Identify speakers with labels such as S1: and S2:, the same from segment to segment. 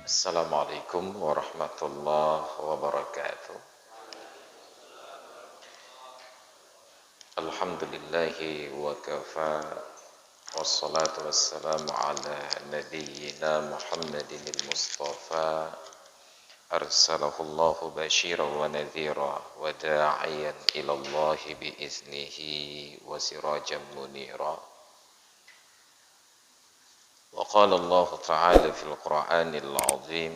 S1: Assalamualaikum warahmatullahi wabarakatuh. Alhamdulillahi wa kafa, wassalatu wassalamu ala nabiyyina Muhammadin al-Mustafa, arsalahu Allahu basyiran wa nadhira wa da'iyan ila Allahi biiznihi wa sirajan munira. Wa qala Allah ta'ala fil Qur'anil 'azim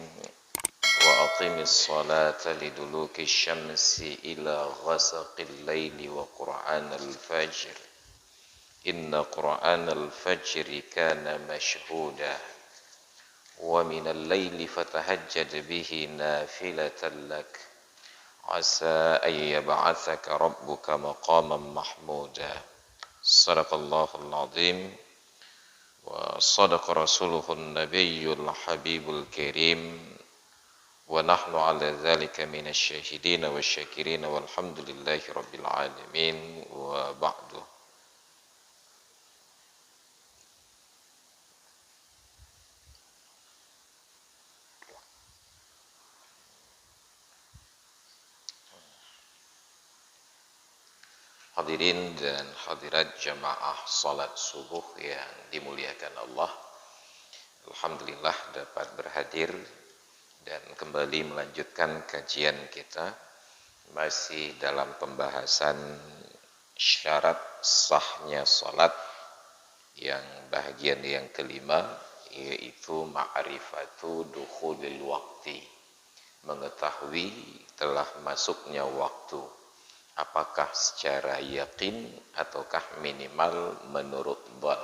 S1: وأقم الصلاة لدلوك الشمس إلى غسق الليل وقرآن الفجر إن قرآن الفجر كان مشهودا ومن الليل فتهجد به نافلة لك عسى أن يبعثك ربك مقاما محمودا صدق الله العظيم وصدق رسوله النبي الحبيب الكريم wa nahnu ala dzalika minasyahidin wasyakirin walhamdulillahi rabbil alamin wa ba'du. Hadirin dan hadirat jamaah salat subuh yang dimuliakan Allah, alhamdulillah dapat berhadir dan kembali melanjutkan kajian kita masih dalam pembahasan syarat sahnya salat yang bahagian yang kelima, yaitu ma'rifatu dukhulil waqti, mengetahui telah masuknya waktu, apakah secara yakin ataukah minimal menurut dhon.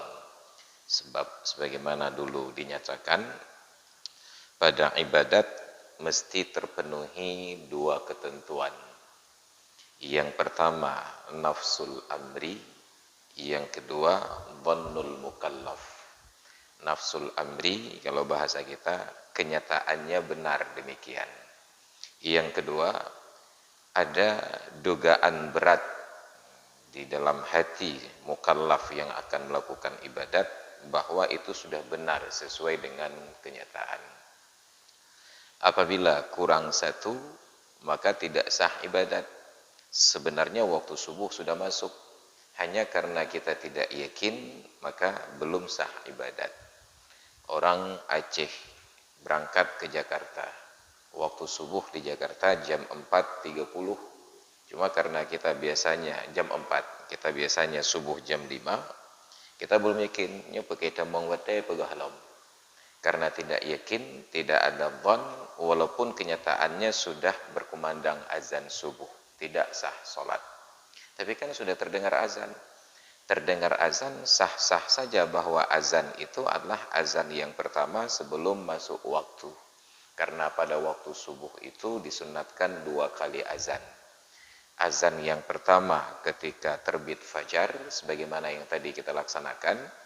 S1: Sebab sebagaimana dulu dinyatakan, pada ibadat mesti terpenuhi dua ketentuan. Yang pertama nafsul amri, yang kedua dhannul mukallaf. Nafsul amri kalau bahasa kita kenyataannya benar demikian. Yang kedua ada dugaan berat di dalam hati mukallaf yang akan melakukan ibadat bahwa itu sudah benar sesuai dengan kenyataan. Apabila kurang satu, maka tidak sah ibadat. Sebenarnya waktu subuh sudah masuk, hanya karena kita tidak yakin, maka belum sah ibadat. Orang Aceh berangkat ke Jakarta, waktu subuh di Jakarta jam 4.30, cuma karena kita biasanya jam 4, kita biasanya subuh jam 5, kita belum yakin, nyo pakai tambang wate pegahalam. Karena tidak yakin, tidak ada dhon, walaupun kenyataannya sudah berkumandang azan subuh, tidak sah solat. Tapi kan sudah terdengar azan. Terdengar azan, sah-sah saja bahwa azan itu adalah azan yang pertama sebelum masuk waktu. Karena pada waktu subuh itu disunatkan 2 kali azan. Azan yang pertama ketika terbit fajar, sebagaimana yang tadi kita laksanakan,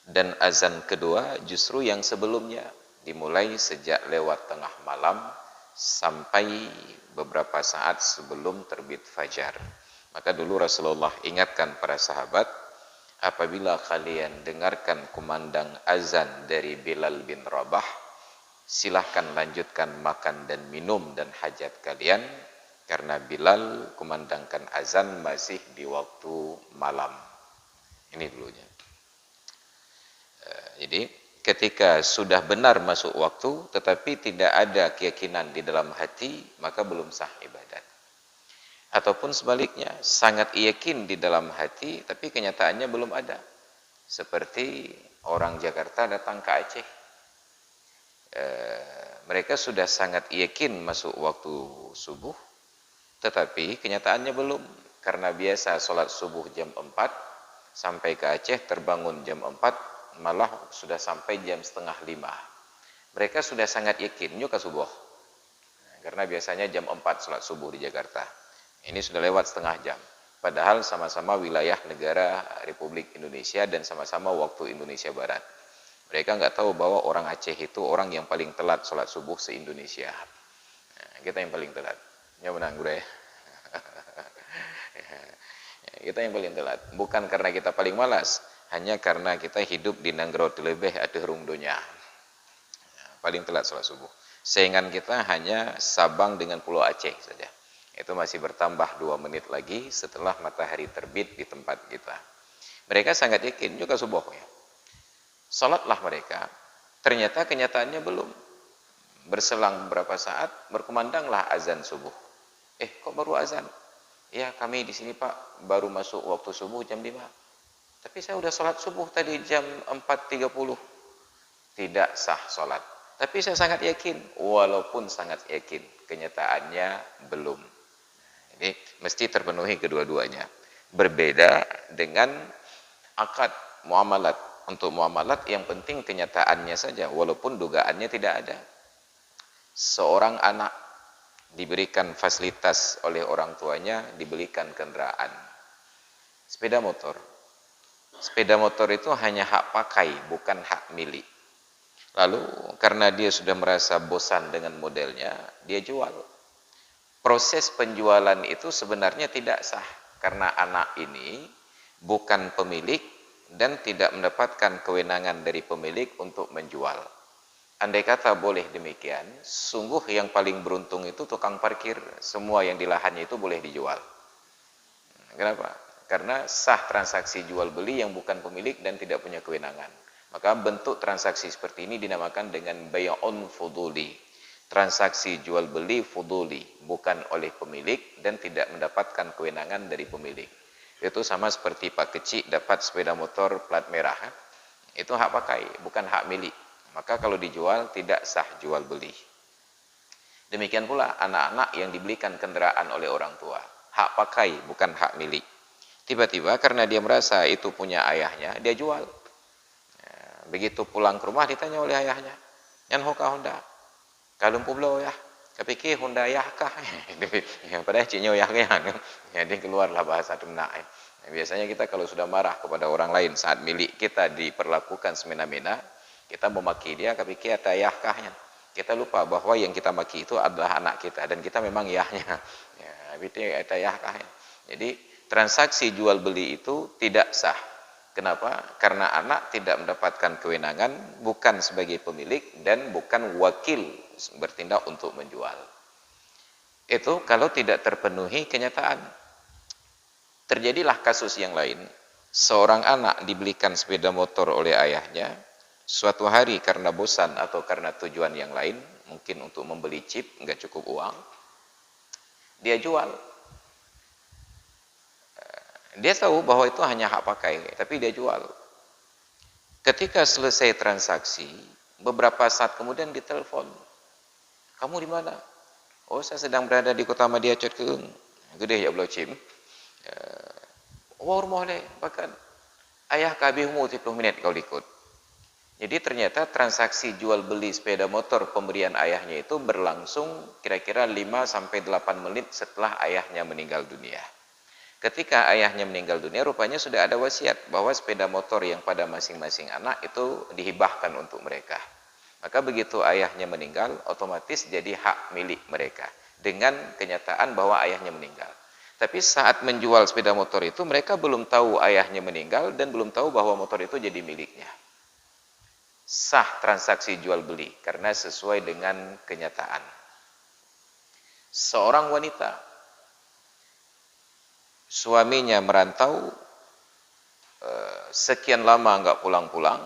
S1: dan azan kedua justru yang sebelumnya, dimulai sejak lewat tengah malam sampai beberapa saat sebelum terbit fajar. Maka dulu Rasulullah ingatkan para sahabat, apabila kalian dengarkan kumandang azan dari Bilal bin Rabah, silahkan lanjutkan makan dan minum dan hajat kalian, karena Bilal kumandangkan azan masih di waktu malam. Ini dulunya. Jadi ketika sudah benar masuk waktu tetapi tidak ada keyakinan di dalam hati, maka belum sah ibadat. Ataupun sebaliknya, sangat yakin di dalam hati tapi kenyataannya belum ada. Seperti orang Jakarta datang ke Aceh, mereka sudah sangat yakin masuk waktu subuh tetapi kenyataannya belum, karena biasa sholat subuh jam 4, sampai ke Aceh terbangun jam 4, malah sudah sampai jam 4:30. Mereka sudah sangat yakin nyuka subuh, karena biasanya jam 4 sholat subuh di Jakarta. Ini sudah lewat setengah jam, padahal sama-sama wilayah negara Republik Indonesia dan sama-sama waktu Indonesia Barat. Mereka nggak tahu bahwa orang Aceh itu orang yang paling telat sholat subuh se-Indonesia. Kita yang paling telat. Ya menang gue. Kita yang paling telat. Bukan karena kita paling malas, hanya karena kita hidup di Nanggro Telebeh ada hurung dunia. Paling telat sholat subuh. Saingan kita hanya Sabang dengan Pulau Aceh saja. Itu masih bertambah 2 menit lagi setelah matahari terbit di tempat kita. Mereka sangat yakin juga subuhnya. Salatlah mereka. Ternyata kenyataannya belum. Berselang beberapa saat berkumandanglah azan subuh. Kok baru azan? Ya, kami di sini Pak baru masuk waktu subuh jam 5. Tapi saya udah sholat subuh tadi jam 4.30. Tidak sah sholat. Tapi saya sangat yakin, walaupun sangat yakin, kenyataannya belum. Jadi mesti terpenuhi kedua-duanya. Berbeda dengan akad muamalat. Untuk muamalat yang penting kenyataannya saja, walaupun dugaannya tidak ada. Seorang anak diberikan fasilitas oleh orang tuanya, dibelikan kendaraan. Sepeda motor. Sepeda motor itu hanya hak pakai, bukan hak milik. Lalu karena dia sudah merasa bosan dengan modelnya, dia jual. Proses penjualan itu sebenarnya tidak sah, karena anak ini bukan pemilik dan tidak mendapatkan kewenangan dari pemilik untuk menjual. Andai kata boleh demikian, sungguh yang paling beruntung itu tukang parkir. Semua yang di lahannya itu boleh dijual. Kenapa? Karena sah transaksi jual beli yang bukan pemilik dan tidak punya kewenangan. Maka bentuk transaksi seperti ini dinamakan dengan bay'un fuduli. Transaksi jual beli fuduli, bukan oleh pemilik dan tidak mendapatkan kewenangan dari pemilik. Itu sama seperti Pak Kecik dapat sepeda motor plat merah. Itu hak pakai, bukan hak milik. Maka kalau dijual tidak sah jual beli. Demikian pula anak-anak yang dibelikan kendaraan oleh orang tua. Hak pakai, bukan hak milik. Tiba-tiba karena dia merasa itu punya ayahnya, dia jual. Begitu pulang ke rumah ditanya oleh ayahnya, "Yan hoka Honda? Kalum publo ya? Kepikir Honda ayah kah?" Yang pada ciknya ayah kan. Jadi keluarlah bahasa denak. Biasanya kita kalau sudah marah kepada orang lain saat milik kita diperlakukan semena-mena, kita memaki dia, kepikir ada ayah kahnya. Kita lupa bahwa yang kita maki itu adalah anak kita dan kita memang ayahnya. Ya, itu ada ayah kahnya. Jadi transaksi jual beli itu tidak sah. Kenapa? Karena anak tidak mendapatkan kewenangan, bukan sebagai pemilik dan bukan wakil bertindak untuk menjual. Itu kalau tidak terpenuhi kenyataan. Terjadilah kasus yang lain. Seorang anak dibelikan sepeda motor oleh ayahnya. Suatu hari karena bosan atau karena tujuan yang lain, mungkin untuk membeli chip, nggak cukup uang, dia jual. Dia tahu bahwa itu hanya hak pakai, tapi dia jual. Ketika selesai transaksi, beberapa saat kemudian ditelepon. "Kamu di mana?" "Oh, saya sedang berada di Kota Madia Cot Keung." "Gede ya Blo Cim." "Oh, rumah le, bahkan ayah kabihmu 30 menit kau ikut." Jadi ternyata transaksi jual beli sepeda motor pemberian ayahnya itu berlangsung kira-kira 5 sampai 8 menit setelah ayahnya meninggal dunia. Ketika ayahnya meninggal dunia, rupanya sudah ada wasiat bahwa sepeda motor yang pada masing-masing anak itu dihibahkan untuk mereka. Maka begitu ayahnya meninggal, otomatis jadi hak milik mereka dengan kenyataan bahwa ayahnya meninggal. Tapi saat menjual sepeda motor itu, mereka belum tahu ayahnya meninggal dan belum tahu bahwa motor itu jadi miliknya. Sah transaksi jual beli karena sesuai dengan kenyataan. Seorang wanita, suaminya merantau, sekian lama enggak pulang-pulang,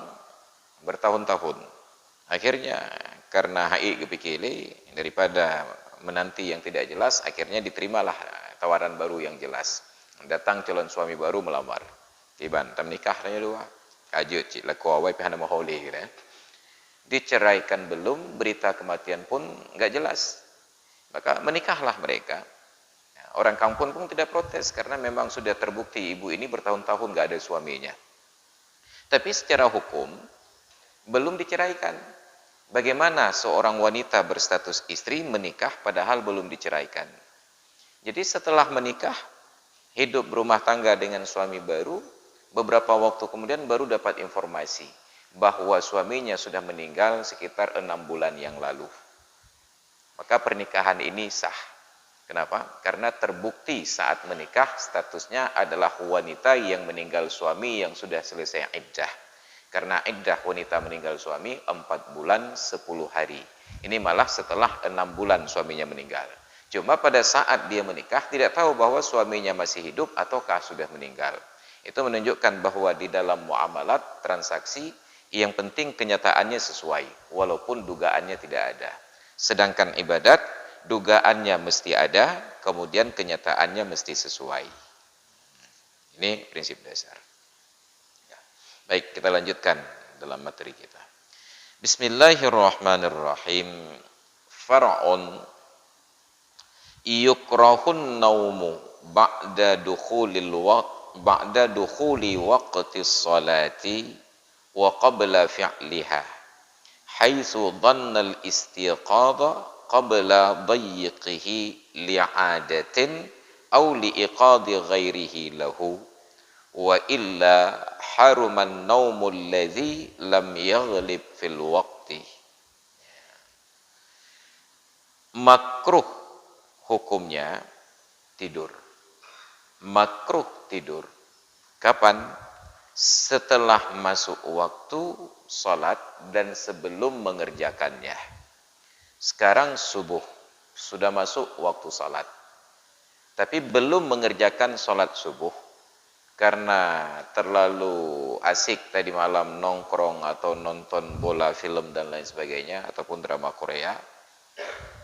S1: bertahun-tahun. Akhirnya karena HI kepikili, daripada menanti yang tidak jelas, akhirnya diterimalah tawaran baru yang jelas. Datang calon suami baru melamar. Tiban, tam nikah tanya dua. Kajut cik laku awai pihana maholi gitu ya. Diceraikan belum, berita kematian pun enggak jelas. Maka menikahlah mereka. Orang kampung pun tidak protes karena memang sudah terbukti ibu ini bertahun-tahun gak ada suaminya. Tapi secara hukum belum diceraikan. Bagaimana seorang wanita berstatus istri menikah padahal belum diceraikan? Jadi setelah menikah, hidup berumah tangga dengan suami baru, beberapa waktu kemudian baru dapat informasi bahwa suaminya sudah meninggal sekitar 6 bulan yang lalu. Maka pernikahan ini sah. Kenapa? Karena terbukti saat menikah statusnya adalah wanita yang meninggal suami yang sudah selesai iddah. Karena iddah wanita meninggal suami 4 bulan 10 hari. Ini malah setelah 6 bulan suaminya meninggal. Cuma pada saat dia menikah tidak tahu bahwa suaminya masih hidup ataukah sudah meninggal. Itu menunjukkan bahwa di dalam muamalat, transaksi, yang penting kenyataannya sesuai, walaupun dugaannya tidak ada. Sedangkan ibadat, dugaannya mesti ada, kemudian kenyataannya mesti sesuai. Ini prinsip dasar. Ya. Baik, kita lanjutkan dalam materi kita. Bismillahirrahmanirrahim. Far'un yukrahun naumu ba'da dukhuli waqti sholati wa qabla fi'liha haitsu dhanna al-istiqadha qabla dayyiqihi li'adatin aw li'iqadi ghairihi lahu wa illa haruman naumul ladzi lam yaghlib fil waqti. Makruh hukumnya tidur. Makruh tidur kapan? Setelah masuk waktu sholat dan sebelum mengerjakannya. Sekarang subuh, sudah masuk waktu sholat, tapi belum mengerjakan sholat subuh karena terlalu asik tadi malam nongkrong atau nonton bola, film dan lain sebagainya, ataupun drama Korea.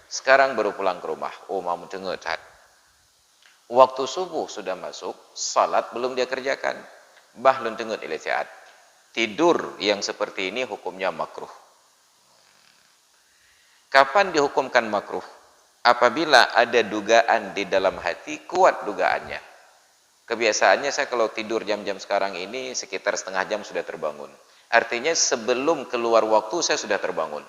S1: Sekarang baru pulang ke rumah. Oh, mau dengar tat. Waktu subuh sudah masuk, salat belum dia kerjakan. Bah lun dengar ilatiat. Tidur yang seperti ini hukumnya makruh. Kapan dihukumkan makruh? Apabila ada dugaan di dalam hati, kuat dugaannya. Kebiasaannya saya kalau tidur jam-jam sekarang ini sekitar setengah jam sudah terbangun. Artinya sebelum keluar waktu saya sudah terbangun.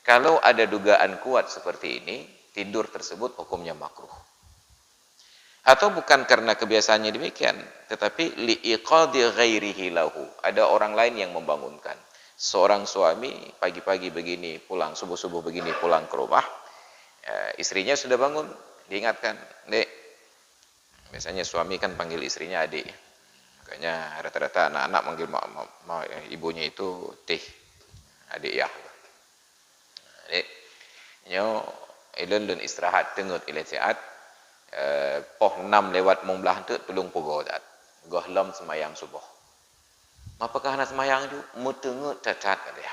S1: Kalau ada dugaan kuat seperti ini, tidur tersebut hukumnya makruh. Atau bukan karena kebiasaannya demikian, tetapi li'iqadi ghairihi lahu. Ada orang lain yang membangunkan. Seorang suami pagi-pagi begini pulang, subuh-subuh begini pulang ke rumah, istrinya sudah bangun, diingatkan, "Dek." Biasanya suami kan panggil istrinya adik. Makanya rata-rata anak-anak manggil ibunya itu teh, adik ya. Dek, nyo ilun istirahat tengut ilatiat poh 6 lewat mong belah tu tulung pugo dat gohlom semayang subuh. Apakah anak semayang itu mutengut cacat katanya.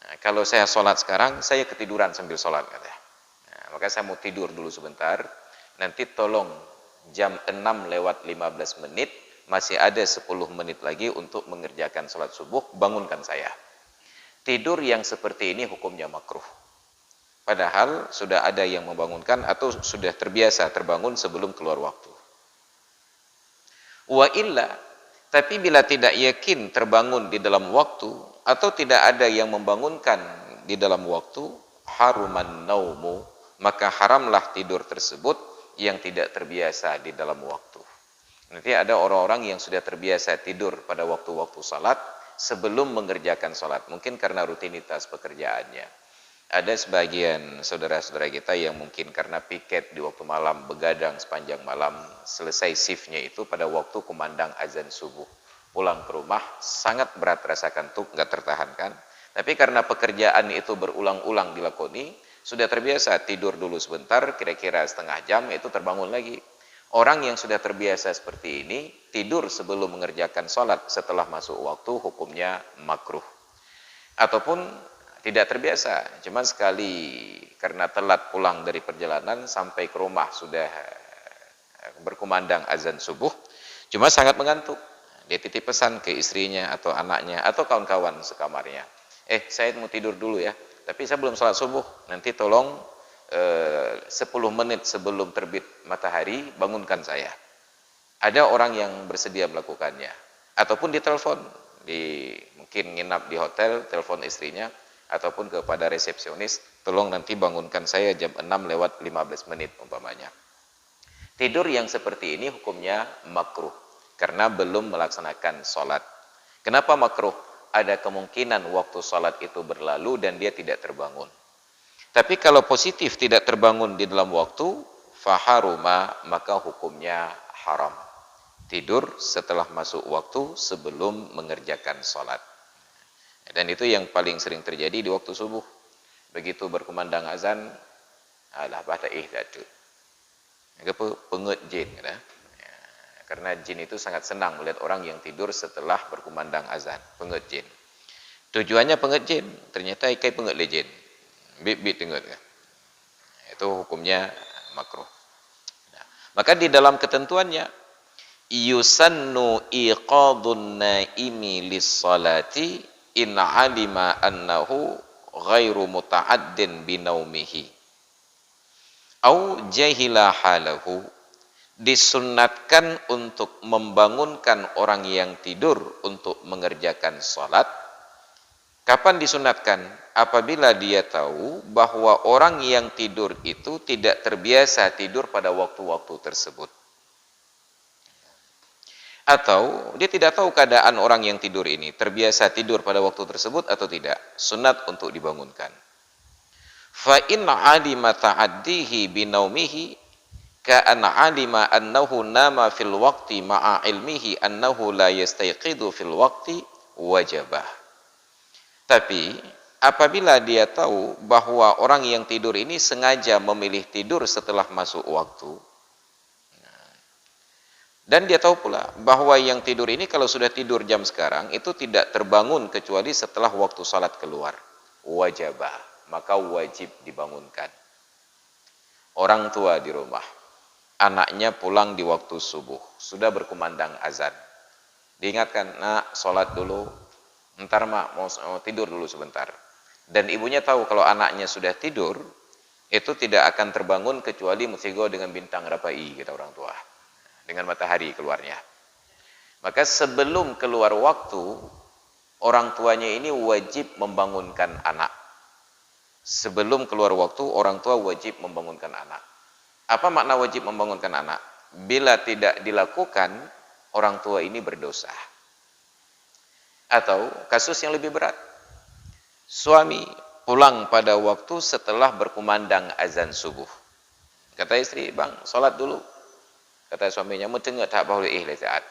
S1: Nah, kalau saya sholat sekarang saya ketiduran sambil sholat katanya. Nah, maka saya mau tidur dulu sebentar. Nanti tolong jam 6 lewat 15 menit masih ada 10 menit lagi untuk mengerjakan sholat subuh, bangunkan saya. Tidur yang seperti ini hukumnya makruh. Padahal sudah ada yang membangunkan atau sudah terbiasa terbangun sebelum keluar waktu. Wa illa, tapi bila tidak yakin terbangun di dalam waktu atau tidak ada yang membangunkan di dalam waktu, haruman naumu, maka haramlah tidur tersebut yang tidak terbiasa di dalam waktu. Nanti ada orang-orang yang sudah terbiasa tidur pada waktu-waktu salat sebelum mengerjakan salat, mungkin karena rutinitas pekerjaannya. Ada sebagian saudara-saudara kita yang mungkin karena piket di waktu malam, begadang sepanjang malam, selesai shiftnya itu pada waktu kumandang azan subuh. Pulang ke rumah, sangat berat rasa kantuk, nggak tertahankan. Tapi karena pekerjaan itu berulang-ulang dilakoni, sudah terbiasa tidur dulu sebentar, kira-kira setengah jam, itu terbangun lagi. Orang yang sudah terbiasa seperti ini, tidur sebelum mengerjakan sholat setelah masuk waktu, hukumnya makruh. Ataupun tidak terbiasa, cuma sekali karena telat pulang dari perjalanan sampai ke rumah sudah berkumandang azan subuh, cuma sangat mengantuk. Dia titip pesan ke istrinya atau anaknya atau kawan-kawan sekamarnya. Saya mau tidur dulu ya, tapi saya belum sholat subuh. Nanti tolong 10 menit sebelum terbit matahari bangunkan saya. Ada orang yang bersedia melakukannya. Ataupun ditelepon, mungkin nginap di hotel, telepon istrinya, ataupun kepada resepsionis, tolong nanti bangunkan saya jam 6 lewat 15 menit umpamanya. Tidur yang seperti ini hukumnya makruh, karena belum melaksanakan sholat. Kenapa makruh? Ada kemungkinan waktu sholat itu berlalu dan dia tidak terbangun. Tapi kalau positif tidak terbangun di dalam waktu, faharuma, maka hukumnya haram. Tidur setelah masuk waktu sebelum mengerjakan salat. Dan itu yang paling sering terjadi di waktu subuh. Begitu berkumandang azan, alah bata datu. Apa penget jin kata. Ya, karena jin itu sangat senang melihat orang yang tidur setelah berkumandang azan, penget jin. Tujuannya penget jin, ternyata ikai penget le jin. Bit tenget kan. Itu hukumnya makruh. Nah, maka di dalam ketentuannya yusannu iqadun naimi lis-salati in alima annahu ghairu muta'addin binaumihi au jahila halahu. Disunnatkan untuk membangunkan orang yang tidur untuk mengerjakan salat. Kapan disunatkan? Apabila dia tahu bahwa orang yang tidur itu tidak terbiasa tidur pada waktu-waktu tersebut. Atau dia tidak tahu keadaan orang yang tidur ini terbiasa tidur pada waktu tersebut atau tidak. Sunat untuk dibangunkan. Fa in alima ta'addihi binaumihi ka'an alima annahu nama fil waqti ma'a ilmihi annahu la yastayqidu fil waqti wajabah. Tapi apabila dia tahu bahwa orang yang tidur ini sengaja memilih tidur setelah masuk waktu, dan dia tahu pula bahwa yang tidur ini kalau sudah tidur jam sekarang itu tidak terbangun kecuali setelah waktu salat keluar, wajabah, maka wajib dibangunkan. Orang tua di rumah, anaknya pulang di waktu subuh, sudah berkumandang azan, diingatkan, nak salat dulu, ntar mak mau tidur dulu sebentar. Dan ibunya tahu kalau anaknya sudah tidur, itu tidak akan terbangun kecuali musigo dengan bintang rapai, kata orang tua. Dengan matahari keluarnya. Maka sebelum keluar waktu, orang tuanya ini wajib membangunkan anak. Sebelum keluar waktu, orang tua wajib membangunkan anak. Apa makna wajib membangunkan anak? Bila tidak dilakukan, orang tua ini berdosa. Atau kasus yang lebih berat, suami pulang pada waktu setelah berkumandang azan subuh. Kata istri, bang, sholat dulu. Kata suaminya, mendengar tak boleh saat.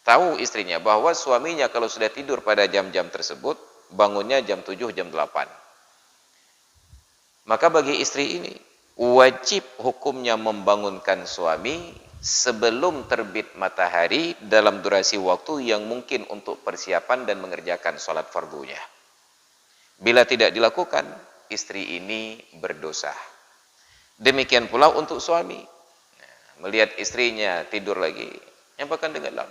S1: Tahu istrinya bahwa suaminya kalau sudah tidur pada jam-jam tersebut, bangunnya jam 7, jam 8. Maka bagi istri ini, wajib hukumnya membangunkan suami sebelum terbit matahari dalam durasi waktu yang mungkin untuk persiapan dan mengerjakan sholat fardunya. Bila tidak dilakukan, istri ini berdosa. Demikian pula untuk suami. Melihat istrinya tidur lagi, nyampakan dengan lam,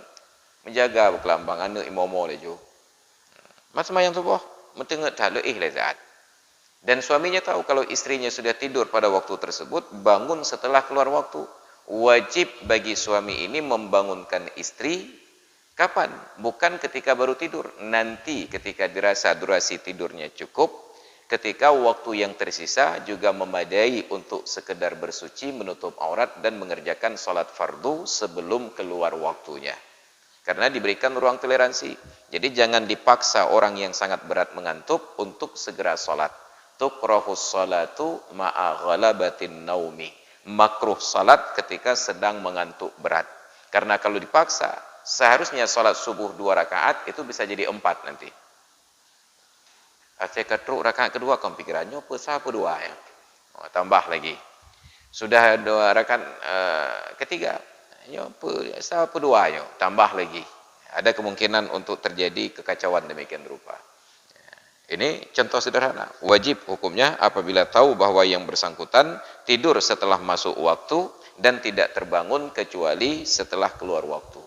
S1: menjaga kelambang anu imomo lejo. Mas mayang subuh, mendengar tak leih lezat. Dan suaminya tahu kalau istrinya sudah tidur pada waktu tersebut, bangun setelah keluar waktu. Wajib bagi suami ini membangunkan istri kapan? Bukan ketika baru tidur, nanti ketika dirasa durasi tidurnya cukup, ketika waktu yang tersisa juga memadai untuk sekedar bersuci, menutup aurat dan mengerjakan sholat fardu sebelum keluar waktunya. Karena diberikan ruang toleransi. Jadi jangan dipaksa orang yang sangat berat mengantuk untuk segera sholat. Tukrahus sholatu ma'a ghalabatin naumi. Makruh salat ketika sedang mengantuk berat. Karena kalau dipaksa, seharusnya salat subuh 2 rakaat itu bisa jadi 4 nanti. Saya ketruk rakaat kedua, kamu pikirannya apa dua ya? Tambah lagi. Sudah 2 rakaat ketiga, apa dua ya? Tambah lagi. Ada kemungkinan untuk terjadi kekacauan demikian rupa. Ini contoh sederhana. Wajib hukumnya apabila tahu bahwa yang bersangkutan tidur setelah masuk waktu dan tidak terbangun kecuali setelah keluar waktu.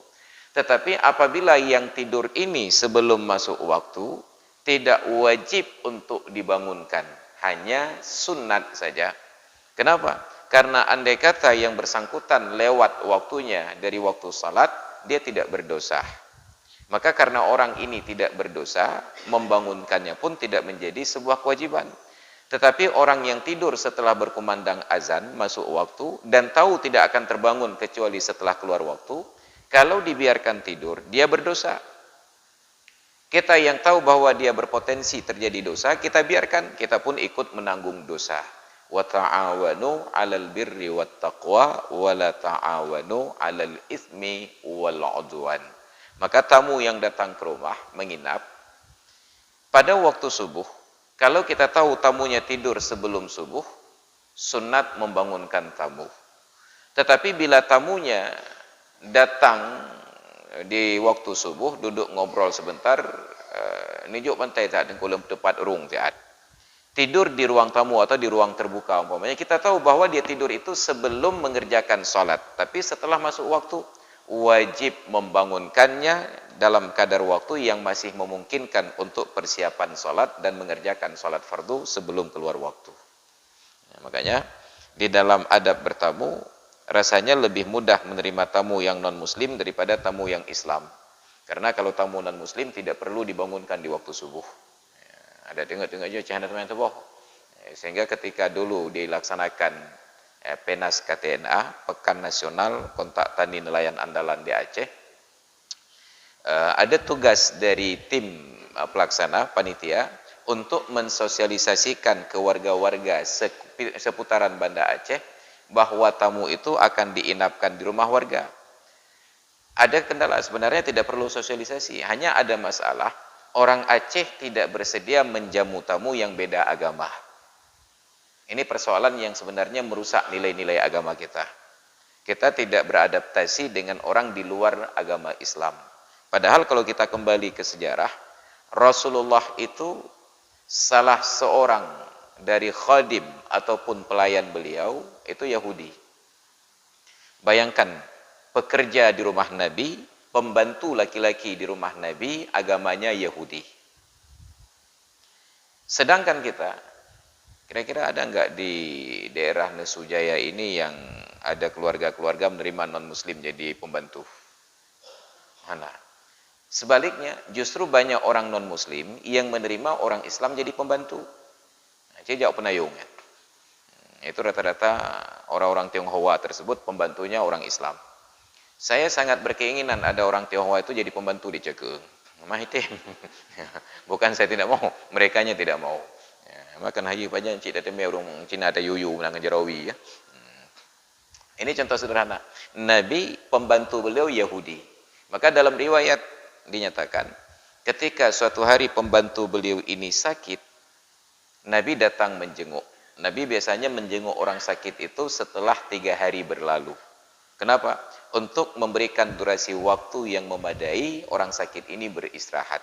S1: Tetapi apabila yang tidur ini sebelum masuk waktu, tidak wajib untuk dibangunkan. Hanya sunat saja. Kenapa? Karena andai kata yang bersangkutan lewat waktunya dari waktu salat, dia tidak berdosa. Maka karena orang ini tidak berdosa, membangunkannya pun tidak menjadi sebuah kewajiban. Tetapi orang yang tidur setelah berkumandang azan masuk waktu dan tahu tidak akan terbangun kecuali setelah keluar waktu, kalau dibiarkan tidur, dia berdosa. Kita yang tahu bahwa dia berpotensi terjadi dosa, kita biarkan, kita pun ikut menanggung dosa. wa ta'awanu 'alal birri wat taqwa wa la ta'awanu 'alal itsmi wal 'udwan. Maka tamu yang datang ke rumah menginap pada waktu subuh, kalau kita tahu tamunya tidur sebelum subuh, sunat membangunkan tamu. Tetapi bila tamunya datang di waktu subuh, duduk ngobrol sebentar, nijuk pantai tak dengkulam tepat rung tak. Tidur di ruang tamu atau di ruang terbuka umpamanya, kita tahu bahwa dia tidur itu sebelum mengerjakan salat, tapi setelah masuk waktu wajib membangunkannya dalam kadar waktu yang masih memungkinkan untuk persiapan salat dan mengerjakan salat fardu sebelum keluar waktu. Makanya di dalam adab bertamu, rasanya lebih mudah menerima tamu yang non-muslim daripada tamu yang Islam. Karena kalau tamu non-muslim tidak perlu dibangunkan di waktu subuh. Ada dengar-dengar je cahaya teman tu boh. Sehingga ketika dulu dilaksanakan PENAS KTNA, Pekan Nasional Kontak Tani Nelayan Andalan di Aceh, ada tugas dari tim pelaksana panitia untuk mensosialisasikan ke warga-warga seputaran Banda Aceh bahwa tamu itu akan diinapkan di rumah warga. Ada kendala, sebenarnya tidak perlu sosialisasi, hanya ada masalah orang Aceh tidak bersedia menjamu tamu yang beda agama. Ini persoalan yang sebenarnya merusak nilai-nilai agama kita. Kita tidak beradaptasi dengan orang di luar agama Islam. Padahal kalau kita kembali ke sejarah, Rasulullah itu salah seorang dari khadim ataupun pelayan beliau itu Yahudi. Bayangkan, pekerja di rumah Nabi, pembantu laki-laki di rumah Nabi, agamanya Yahudi. Sedangkan kita, kira-kira ada enggak di daerah Nesujaya ini yang ada keluarga-keluarga menerima non-muslim jadi pembantu? Mana? Sebaliknya, justru banyak orang non-muslim yang menerima orang Islam jadi pembantu. Jadi jauh penayung. Itu rata-rata orang-orang Tionghoa tersebut pembantunya orang Islam. Saya sangat berkeinginan ada orang Tionghoa itu jadi pembantu di Cekeung. Mahitim. Bukan saya tidak mau, merekanya tidak mau. Makan haji paja cik datang orang Cina ada yuyu menang jerawi ya. Ini contoh sederhana. Nabi pembantu beliau Yahudi. Maka dalam riwayat dinyatakan ketika suatu hari pembantu beliau ini sakit, Nabi datang menjenguk. Nabi biasanya menjenguk orang sakit itu setelah 3 hari berlalu. Kenapa? Untuk memberikan durasi waktu yang memadai orang sakit ini beristirahat.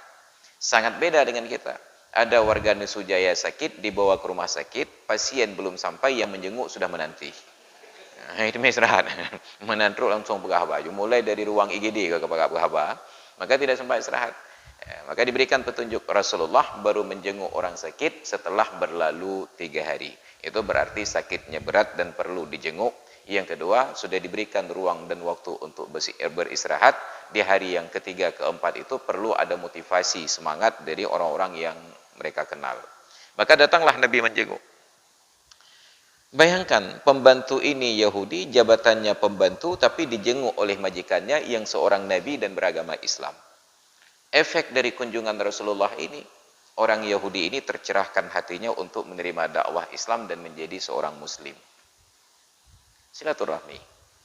S1: Sangat beda dengan kita. Ada warga Nesujaya sakit, dibawa ke rumah sakit, pasien belum sampai, yang menjenguk sudah menanti. Nah, itu istirahat. Menantruk langsung pegah baju. Mulai dari ruang IGD ke pegah baju, maka tidak sempat istirahat. Maka diberikan petunjuk Rasulullah baru menjenguk orang sakit setelah berlalu 3 hari. Itu berarti sakitnya berat dan perlu dijenguk. Yang kedua, sudah diberikan ruang dan waktu untuk beristirahat. Di hari yang ketiga, keempat itu perlu ada motivasi, semangat dari orang-orang yang mereka kenal. Maka datanglah Nabi menjenguk. Bayangkan, pembantu ini Yahudi, jabatannya pembantu, tapi dijenguk oleh majikannya yang seorang Nabi dan beragama Islam. Efek dari kunjungan Rasulullah ini, orang Yahudi ini tercerahkan hatinya untuk menerima dakwah Islam dan menjadi seorang Muslim. Silaturahmi.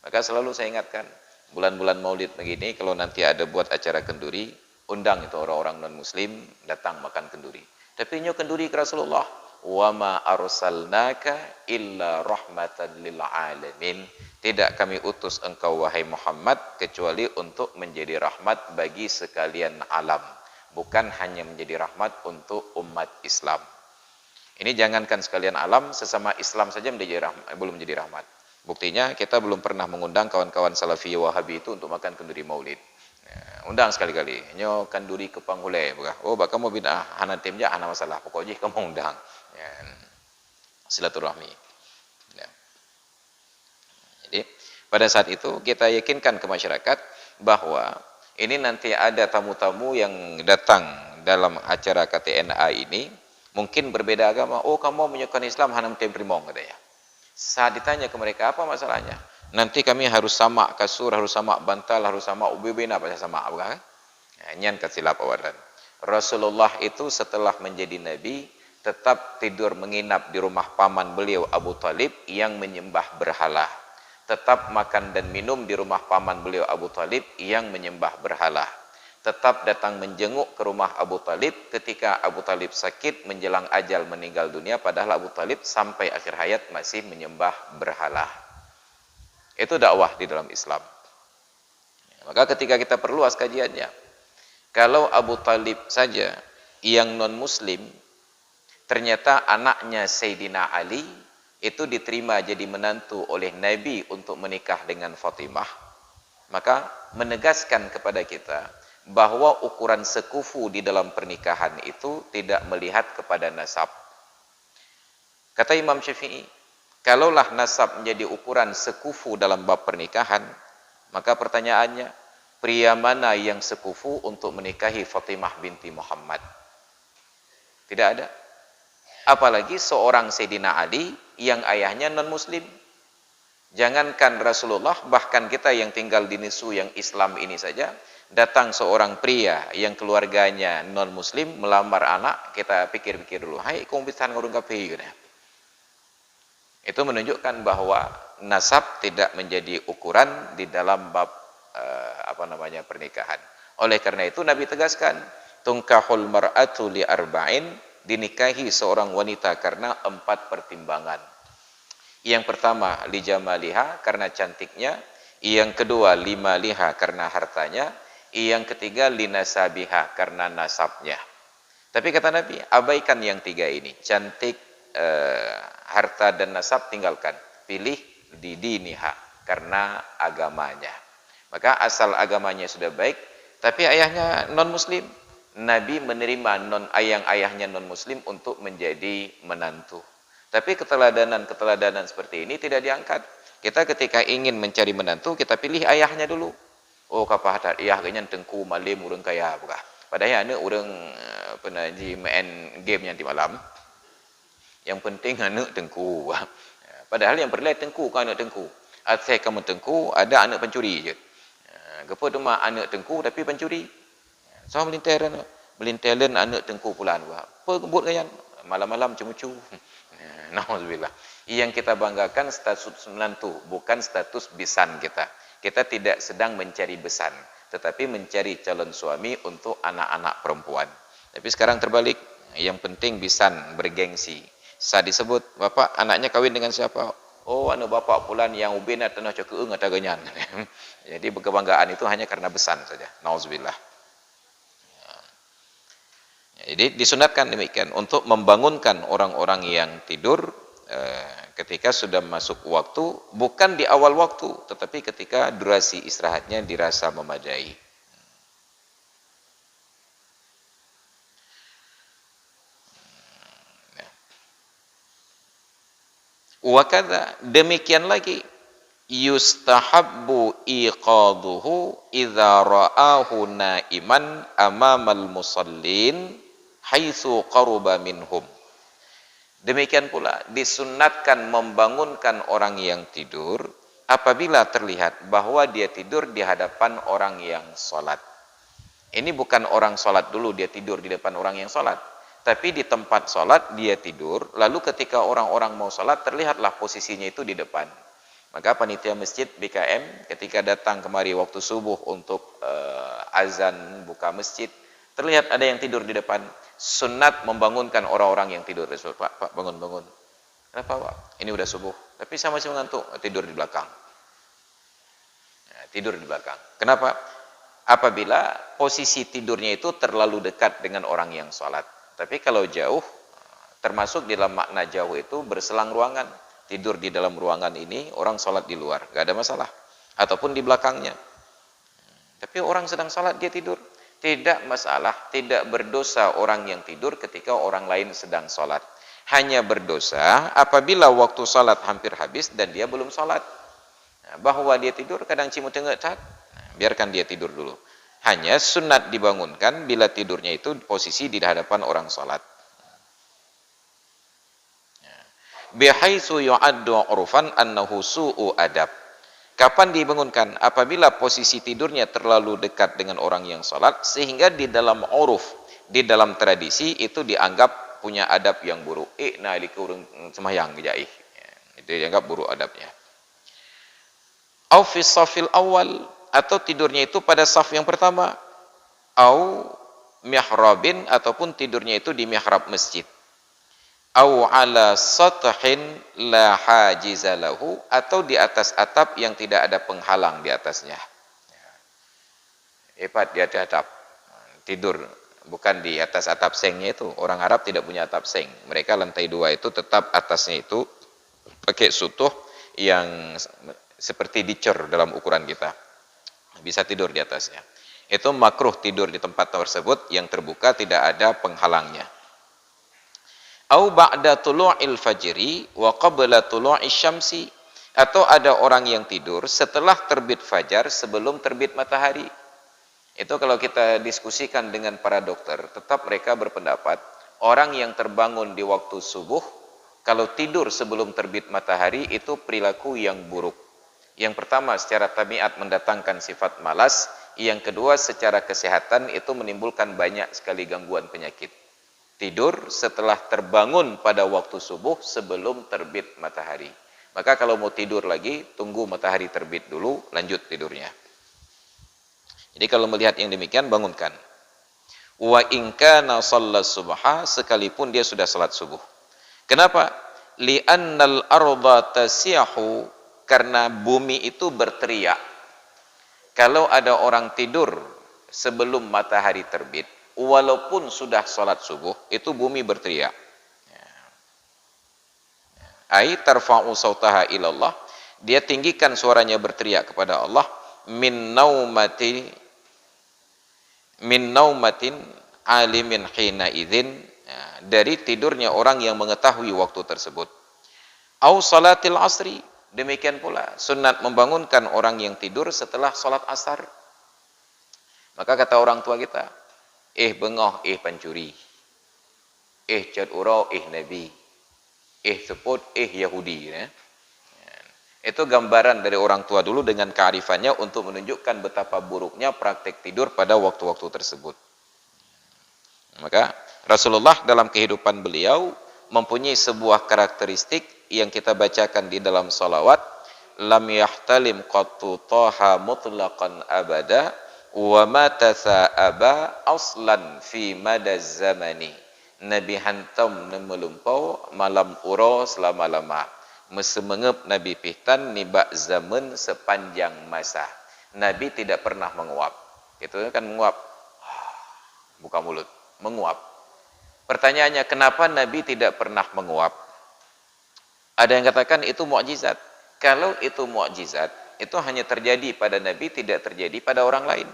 S1: Maka selalu saya ingatkan, bulan-bulan Maulid begini, kalau nanti ada buat acara kenduri, undang itu orang-orang non-Muslim datang makan kenduri. Tapi nyo kenduri ke Rasulullah. Wa ma arsalnaka illa rahmatan lil alamin. Tidak kami utus engkau wahai Muhammad kecuali untuk menjadi rahmat bagi sekalian alam, bukan hanya menjadi rahmat untuk umat Islam. Ini jangankan sekalian alam, sesama Islam saja belum menjadi rahmat. Buktinya kita belum pernah mengundang kawan-kawan Salafi Wahabi itu untuk makan kenduri Maulid. Undang sekali-kali. Nyo kenduri ke Panghule, oh bak kamu bid'ah, hana timja hana masalah, pokoknya kamu undang. Ya. Silaturahmi. Ya. Jadi pada saat itu kita yakinkan ke masyarakat bahwa ini nanti ada tamu-tamu yang datang dalam acara KTNA ini mungkin berbeda agama. Oh, kamu menyukai Islam hanam tem primong katanya. Saat ditanya ke mereka apa masalahnya? Nanti kami harus sama kasur, harus sama bantal, harus sama UBB apa sama bukan? Nyan kasilap awaran. Rasulullah itu setelah menjadi nabi tetap tidur menginap di rumah paman beliau Abu Talib yang menyembah berhala, tetap makan dan minum di rumah paman beliau Abu Talib yang menyembah berhala, tetap datang menjenguk ke rumah Abu Talib ketika Abu Talib sakit menjelang ajal meninggal dunia, padahal Abu Talib sampai akhir hayat masih menyembah berhala. Itu dakwah di dalam Islam. Maka ketika kita perluas kajiannya, kalau Abu Talib saja yang non muslim, ternyata anaknya Sayyidina Ali itu diterima jadi menantu oleh Nabi untuk menikah dengan Fatimah, maka menegaskan kepada kita bahwa ukuran sekufu di dalam pernikahan itu tidak melihat kepada nasab. Kata Imam Syafi'i, kalaulah nasab menjadi ukuran sekufu dalam bab pernikahan, maka pertanyaannya, pria mana yang sekufu untuk menikahi Fatimah binti Muhammad? Tidak ada. Apalagi seorang Sayyidina Ali yang ayahnya non-muslim. Jangankan Rasulullah, bahkan kita yang tinggal di Nisu yang Islam ini saja, datang seorang pria yang keluarganya non-muslim melamar anak, kita pikir-pikir dulu, hai kau bisa ngurung kape. Itu menunjukkan bahwa nasab tidak menjadi ukuran di dalam bab pernikahan. Oleh karena itu Nabi tegaskan, tunkahul mar'atu li arba'in, dinikahi seorang wanita karena 4 pertimbangan. Yang pertama, li jamaliha, karena cantiknya. Yang kedua, li maliha, karena hartanya. Yang ketiga, li nasabiha, karena nasabnya. Tapi kata Nabi, abaikan yang 3 ini, cantik, harta dan nasab tinggalkan, pilih di diniha, karena agamanya. Maka asal agamanya sudah baik, tapi ayahnya non muslim, Nabi menerima ayahnya non muslim untuk menjadi menantu. Tapi keteladanan seperti ini tidak diangkat. Kita ketika ingin mencari menantu, kita pilih ayahnya dulu. Oh kapah tak ayah kayaknya tengku malim urang kaya bukan. Padahal anak urang pernah main game yang di malam. Yang penting anak tengku. Padahal yang perlu tengku kan anak tengku. Asal kamu tengku, ada anak pencuri je. Gepo tu mah anak tengku tapi pencuri. So melintaran anak tengku pulaan buat. Apa kebut kayan? Malam-malam cemucu. Nauzubillah. Yang kita banggakan status menantu, bukan status bisan kita. Kita tidak sedang mencari besan, tetapi mencari calon suami untuk anak-anak perempuan. Tapi sekarang terbalik. Yang penting bisan, bergengsi. Saat disebut, bapak anaknya kawin dengan siapa? Oh, anak bapak pulan yang ubin tanah cokeung atau ganyan. Jadi kebanggaan itu hanya karena besan saja. Nauzubillah. Jadi disunatkan demikian untuk membangunkan orang-orang yang tidur ketika sudah masuk waktu, bukan di awal waktu, tetapi ketika durasi istirahatnya dirasa memadai. Wakadha, demikian lagi, yustahabbu iqaduhu idza ra'ahu naiman amamal musallin haitsu qaruba minhum. Demikian pula disunnatkan membangunkan orang yang tidur apabila terlihat bahwa dia tidur di hadapan orang yang sholat. Ini bukan orang sholat dulu dia tidur di depan orang yang sholat, tapi di tempat sholat dia tidur, lalu ketika orang-orang mau sholat terlihatlah posisinya itu di depan. Maka panitia masjid BKM ketika datang kemari waktu subuh untuk azan buka masjid, terlihat ada yang tidur di depan. Sunnat membangunkan orang-orang yang tidur. Pak, bangun. Kenapa Pak? Ini udah subuh. Tapi saya masih mengantuk. Tidur di belakang. Tidur di belakang. Kenapa? Apabila posisi tidurnya itu terlalu dekat dengan orang yang sholat. Tapi kalau jauh, termasuk di dalam makna jauh itu berselang ruangan. Tidur di dalam ruangan ini, orang sholat di luar. Gak ada masalah. Ataupun di belakangnya. Tapi orang sedang sholat, dia tidur. Tidak masalah, tidak berdosa orang yang tidur ketika orang lain sedang sholat. Hanya berdosa apabila waktu sholat hampir habis dan dia belum sholat. Bahwa dia tidur kadang cimut tengecat, biarkan dia tidur dulu. Hanya sunat dibangunkan bila tidurnya itu posisi di hadapan orang sholat. Bihaitsu yu'addu 'urfan annahu su'u adab. Kapan dibangunkan? Apabila posisi tidurnya terlalu dekat dengan orang yang sholat, sehingga di dalam uruf, di dalam tradisi itu dianggap punya adab yang buruk. Nah likurung semayang jaih. Itu dianggap buruk adabnya. Au fi safil awal, atau tidurnya itu pada saf yang pertama. Au mihrabin, ataupun tidurnya itu di mihrab masjid. Au ala sathin la hajiza lahu, atau di atas atap yang tidak ada penghalang di atasnya. Hebat, dia ada atap. Tidur bukan di atas atap sengnya itu. Orang Arab tidak punya atap seng. Mereka lantai 2 itu tetap atasnya itu pakai sutuh yang seperti dicor dalam ukuran kita. Bisa tidur di atasnya. Itu makruh tidur di tempat tersebut yang terbuka, tidak ada penghalangnya. Au ba'da tulu'il fajri wa qabla tulu'i syamsi, atau ada orang yang tidur setelah terbit fajar sebelum terbit matahari. Itu kalau kita diskusikan dengan para dokter, tetap mereka berpendapat orang yang terbangun di waktu subuh kalau tidur sebelum terbit matahari itu perilaku yang buruk. Yang pertama, secara tabiat mendatangkan sifat malas. Yang kedua, secara kesehatan itu menimbulkan banyak sekali gangguan penyakit. Tidur setelah terbangun pada waktu subuh sebelum terbit matahari. Maka kalau mau tidur lagi, tunggu matahari terbit dulu, lanjut tidurnya. Jadi kalau melihat yang demikian, bangunkan. Wa in kana shallas subha, sekalipun dia sudah salat subuh. Kenapa? Li'annal arda tasiyahu, karena bumi itu berteriak. Kalau ada orang tidur sebelum matahari terbit, walaupun sudah salat subuh, itu bumi berteriak. Ai tarfa'u sautaha ilallah, dia tinggikan suaranya berteriak kepada Allah, min naumatin alimin hina idzin, dari tidurnya orang yang mengetahui waktu tersebut. Au salatil asri, demikian pula sunat membangunkan orang yang tidur setelah salat asar. Maka kata orang tua kita, bengoh, pencuri, cat urau, nabi, seput, Yahudi. Itu gambaran dari orang tua dulu dengan kearifannya untuk menunjukkan betapa buruknya praktek tidur pada waktu-waktu tersebut. Maka Rasulullah dalam kehidupan beliau mempunyai sebuah karakteristik yang kita bacakan di dalam salawat, lam yahtalim qattu taha mutlaqan abada wa ma tasa'aba aslan fi madaz zamani. Nabi hantam melumpau malam uro selama-lama. Mesemengep Nabi pihtan nibak zaman sepanjang masa. Nabi tidak pernah menguap. Itu kan menguap. Buka mulut, menguap. Pertanyaannya, kenapa Nabi tidak pernah menguap? Ada yang katakan itu mukjizat. Kalau itu mukjizat, itu hanya terjadi pada Nabi, tidak terjadi pada orang lain.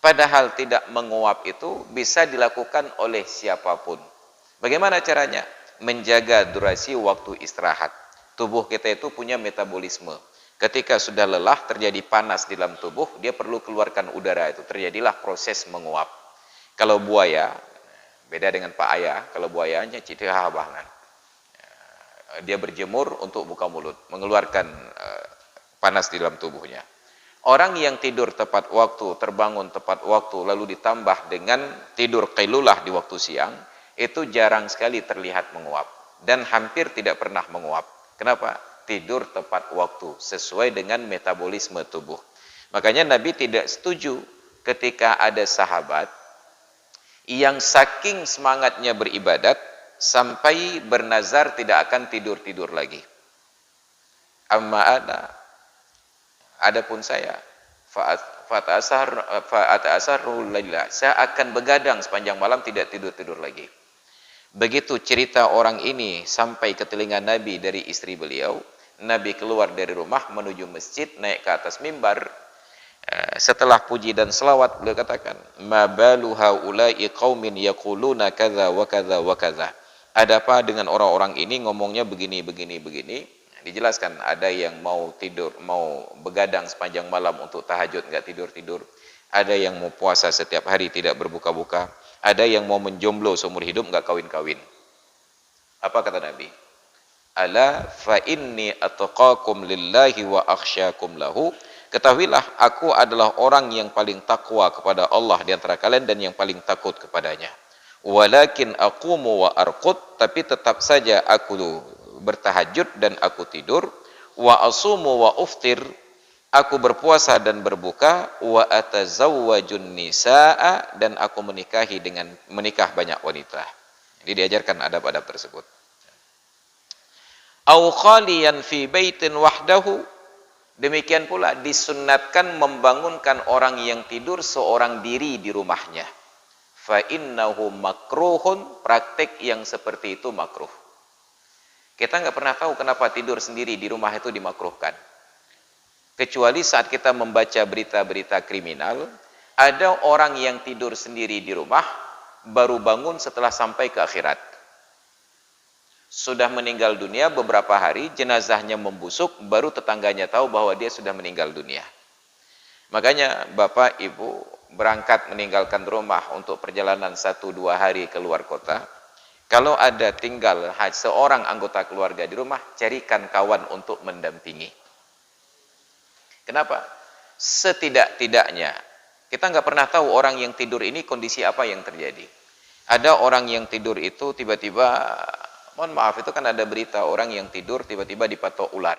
S1: Padahal tidak menguap itu bisa dilakukan oleh siapapun. Bagaimana caranya? Menjaga durasi waktu istirahat. Tubuh kita itu punya metabolisme. Ketika sudah lelah, terjadi panas di dalam tubuh, dia perlu keluarkan udara itu. Terjadilah proses menguap. Kalau buaya, beda dengan Pak Ayah, kalau buayanya citihah bahkan. Dia berjemur untuk buka mulut, mengeluarkan panas di dalam tubuhnya. Orang yang tidur tepat waktu, terbangun tepat waktu, lalu ditambah dengan tidur qailulah di waktu siang, itu jarang sekali terlihat menguap. Dan hampir tidak pernah menguap. Kenapa? Tidur tepat waktu, sesuai dengan metabolisme tubuh. Makanya Nabi tidak setuju ketika ada sahabat yang saking semangatnya beribadat, sampai bernazar tidak akan tidur-tidur lagi. Amma adapun saya, fa'ata'asarul laila, saya akan begadang sepanjang malam, tidak tidur-tidur lagi. Begitu cerita orang ini sampai ke telinga Nabi dari istri beliau, Nabi keluar dari rumah menuju masjid, naik ke atas mimbar. Setelah puji dan selawat, beliau katakan, ma balu haula'i qaumin yaquluna kadza wa kadza wa kadza. Ada apa dengan orang-orang ini ngomongnya begini. Dijelaskan, ada yang mau tidur, mau begadang sepanjang malam untuk tahajud, enggak tidur-tidur. Ada yang mau puasa setiap hari tidak berbuka-buka. Ada yang mau menjomblo seumur hidup enggak kawin-kawin. Apa kata Nabi? Ala fa inni atqakum lillahi wa akhsyakum lahu. Ketahuilah, aku adalah orang yang paling takwa kepada Allah di antara kalian dan yang paling takut kepadanya. walakin aqumu wa arqud, tapi tetap saja aku bertahajud dan aku tidur, wa asumu wa uftir, aku berpuasa dan berbuka, wa atazawwajun nisaa, dan aku menikah banyak wanita. Jadi diajarkan adab-adab tersebut. Au khaliyan fi baitin wahdahu, demikian pula disunnatkan membangunkan orang yang tidur seorang diri di rumahnya. Fa innahu makruhun, praktek yang seperti itu makruh. Kita nggak pernah tahu kenapa tidur sendiri di rumah itu dimakruhkan. Kecuali saat kita membaca berita-berita kriminal, ada orang yang tidur sendiri di rumah, baru bangun setelah sampai ke akhirat. Sudah meninggal dunia beberapa hari, jenazahnya membusuk, baru tetangganya tahu bahwa dia sudah meninggal dunia. Makanya Bapak Ibu berangkat meninggalkan rumah untuk perjalanan 1-2 hari keluar kota, kalau ada tinggal seorang anggota keluarga di rumah, carikan kawan untuk mendampingi. Kenapa? Setidak-tidaknya kita nggak pernah tahu orang yang tidur ini kondisi apa yang terjadi. Ada orang yang tidur itu tiba-tiba, mohon maaf, itu kan ada berita orang yang tidur tiba-tiba dipatok ular.